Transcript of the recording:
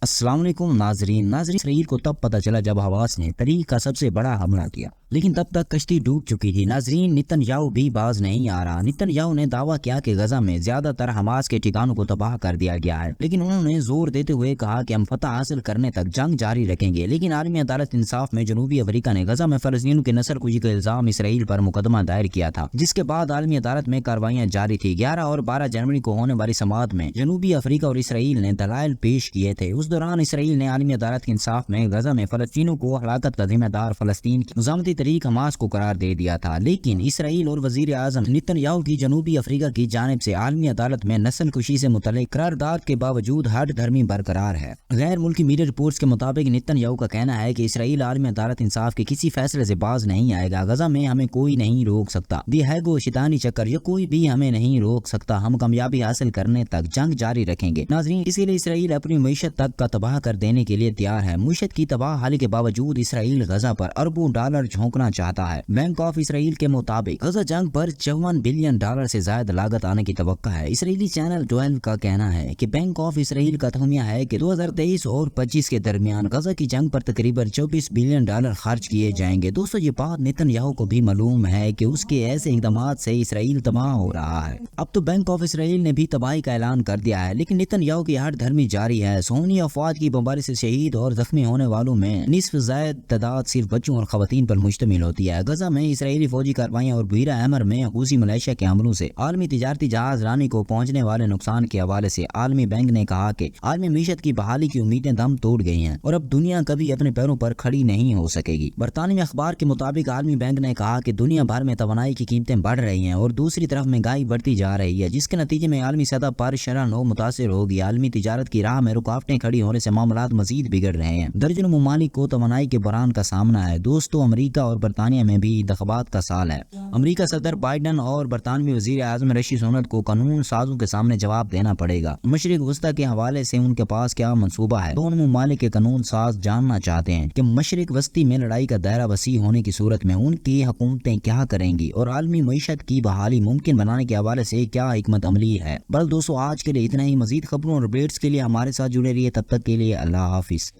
अस्सलाम वालेकुम नाजरीन इसराइल को तब पता चला जब हमास ने तारीख का सबसे बड़ा हमला किया, लेकिन तब तक कश्ती डूब चुकी थी। नाजरीन, नेतन्याहू भी बाज नहीं आ रहा। नेतन्याहू ने दावा किया कि गजा में ज्यादातर हमास के ठिकानों को तबाह कर दिया गया है, लेकिन उन्होंने जोर देते हुए कहा कि हम फतह हासिल करने तक जंग जारी रखेंगे। लेकिन आलमी अदालत इंसाफ में जनूबी अफ्रीका ने गजा में फलस्तीनियों की नस्लकुशी का इल्जाम इसराइल पर मुकदमा दायर किया था, जिसके बाद आलमी अदालत में कार्रवाइयां जारी थी। 11 और 12 जनवरी को होने वाली समाअत में जनूबी अफ्रीका और इसराइल ने दलाइल पेश किए थे। उस दौरान इसराइल ने आलमी अदालत के इंसाफ में गजा में फलस्तीनियों को हलाकत का जिम्मेदार फलस्तीन की निजामती तरीक हमास को करार दे दिया था। लेकिन इसराइल और वजीर आजम नेतन्याहू की जनूबी अफ्रीका की जानिब से आलमी अदालत में नस्लकुशी से मुतल्लिक करारदाद के बावजूद हर धर्मी बरकरार है। गैर मुल्की मीडिया रिपोर्ट्स के मुताबिक नेतन्याहू का कहना है कि इसराइल आलमी अदालत इंसाफ के किसी फैसले से बाज नहीं आएगा। गजा में हमें कोई नहीं रोक सकता। दी हैगो शैतानी चक्कर, या कोई भी हमें नहीं रोक सकता। हम कामयाबी हासिल करने तक जंग जारी रखेंगे। नाज़रीन, इसीलिए इसराइल अपनी मईशत तक का तबाह कर देने के लिए तैयार है। मईशत की तबाह हाल के बावजूद इसराइल गजा पर अरबों डॉलर झोंकना चाहता है। बैंक ऑफ इसराइल के मुताबिक गजा जंग पर $54 बिलियन से ज्यादा लागत आने की तवक्का है। इसराइली चैनल 12 का कहना है कि बैंक ऑफ इसराइल का तखमीया है कि 2023 और 25 के दरमियान गजा की जंग पर तकरीबन $24 बिलियन खर्च किए जाएंगे। दोस्तों, ये बात नेतन्याहू को भी मालूम है कि उसके ऐसे इकदाम से इसराइल तबाह हो रहा है। अब तो बैंक ऑफ इसराइल ने भी तबाही का ऐलान कर दिया है, लेकिन नेतन्याहू की हर धर्मी जारी है। सोनी अफवाज की बमबारी से शहीद और जख्मी होने वालों में निस्फ ज़ायद तादाद सिर्फ बच्चों और खवातीन पर मुश्तमिल होती है। गजा में इसराइली फौजी कार्रवाइयां और बीरा अहमर में हूसी मलेशिया के हमलों से आलमी तिजारती जहाज रानी को पहुंचने वाले नुकसान के हवाले से आलमी बैंक ने कहा कि आलमी मीशत की बहाली की उम्मीदें दम तोड़ गई हैं और अब दुनिया कभी अपने पैरों पर खड़ी नहीं हो सकेगी। बरतानवी अखबार के मुताबिक आलमी बैंक ने कहा कि दुनिया भर में तवानाई की कीमतें बढ़ रही हैं और दूसरी तरफ महंगाई बढ़ती जा रही है, जिसके नतीजे में आलमी सतह पर शरह नो मुतासिर होगी। आलमी तिजारत की राह में रुकावटें खड़ी होने से मामलात मजीद बिगड़ रहे हैं। दर्जनों ममालिक को तवानाई के बहरान का सामना है। दोस्तों, अमरीका और बरतानिया में भी इंतखाबात का साल है। अमरीका सदर बाइडन और बरतानवी वजीर आजम ऋषि सुनक को कानून साजों के सामने जवाब देना पड़ेगा। मशरिक वस्ता के हवाले से उनके पास क्या मंसूबा है। दोनों ममालिक के कानून साज जानना चाहते हैं कि मशरिक वस्ती में लड़ाई का दायरा वसी होने की सूरत में उनकी हुकूमतें क्या करेंगी और आलमी मईशत की बहाली मुमकिन बनाने के हवाले से क्या हिकमत अमली है। बस दोस्तों, आज के लिए इतना ही। मजीद खबरों और अपडेट्स के लिए हमारे साथ जुड़े रहिए। तब तक के लिए अल्लाह हाफिज।